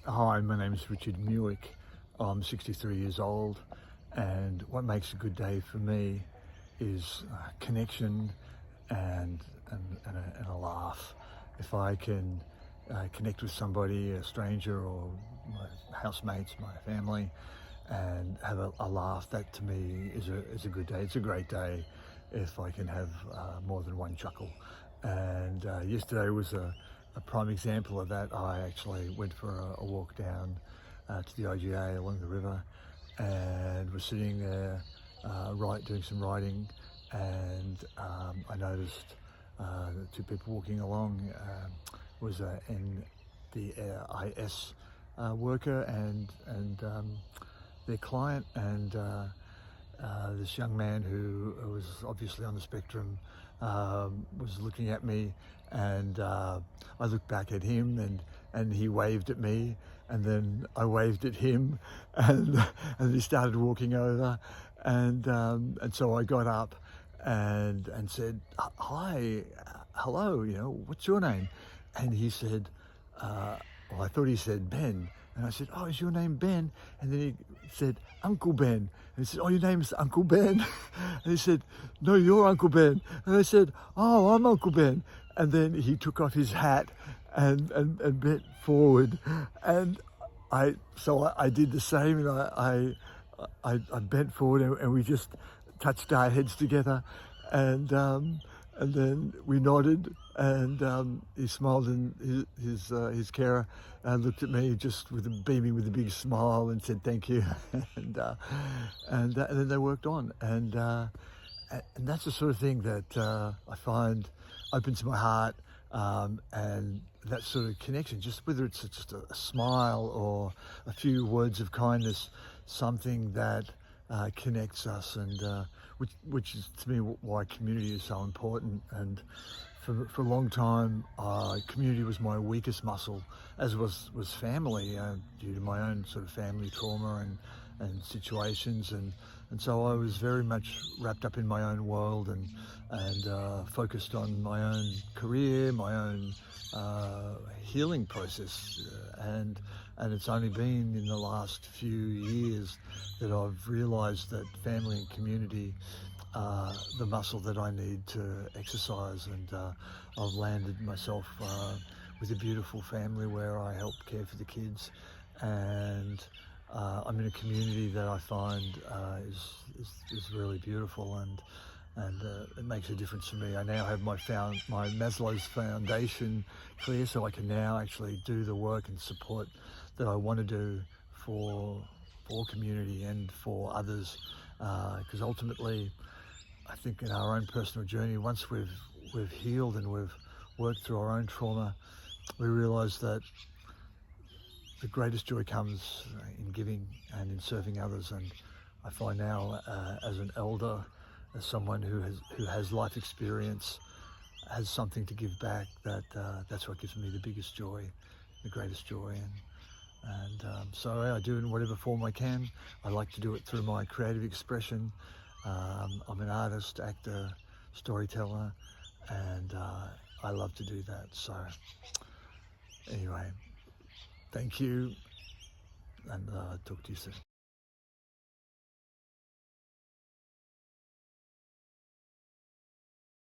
Hi, my name is Richard Mueck. I'm 63 years old, and what makes a good day for me is connection and a laugh. If I can connect with somebody, a stranger or my housemates, my family, and have a laugh, that to me is a good day. It's a great day if I can have more than one chuckle. And yesterday was a prime example of that. I actually went for a walk down to the IGA along the river, and was sitting there doing some writing, and I noticed two people walking along. Was an NDIS worker and their client, and this young man who was obviously on the spectrum was looking at me, and I looked back at him, and he waved at me, and then I waved at him, and he started walking over, and so I got up and said, "Hi, hello, what's your name?" And he said, well, I thought he said Ben. And I said, "Oh, is your name Ben?" And then he said, "Uncle Ben." And he said, "Oh, your name's Uncle Ben?" And he said, "No, you're Uncle Ben." And I said, "Oh, I'm Uncle Ben." And then he took off his hat and bent forward. And I did the same, and I bent forward, and we just touched our heads together. And then we nodded, and he smiled, and his carer looked at me just beaming with a big smile and said thank you, and then they worked on, and that's the sort of thing that I find opens my heart, and that sort of connection, just whether it's just a smile or a few words of kindness, something that connects us, and which is to me why community is so important. And for a long time, community was my weakest muscle, as was family, due to my own sort of family trauma and situations, and so I was very much wrapped up in my own world, and focused on my own career, my own healing process, and it's only been in the last few years that I've realised that family and community are the muscle that I need to exercise, and I've landed myself with a beautiful family where I help care for the kids, and I'm in a community that I find is really beautiful, and it makes a difference for me. I now have my Maslow's foundation clear, so I can now actually do the work and support that I want to do for community and for others, because ultimately I think in our own personal journey, once we've healed and we've worked through our own trauma, we realise that the greatest joy comes in giving and in serving others. And I find now, as an elder, as someone who has life experience, has something to give back, that's what gives me the biggest joy, the greatest joy. So I do it in whatever form I can. I like to do it through my creative expression. I'm an artist, actor, storyteller, and I love to do that. So anyway, thank you, and talk to you soon.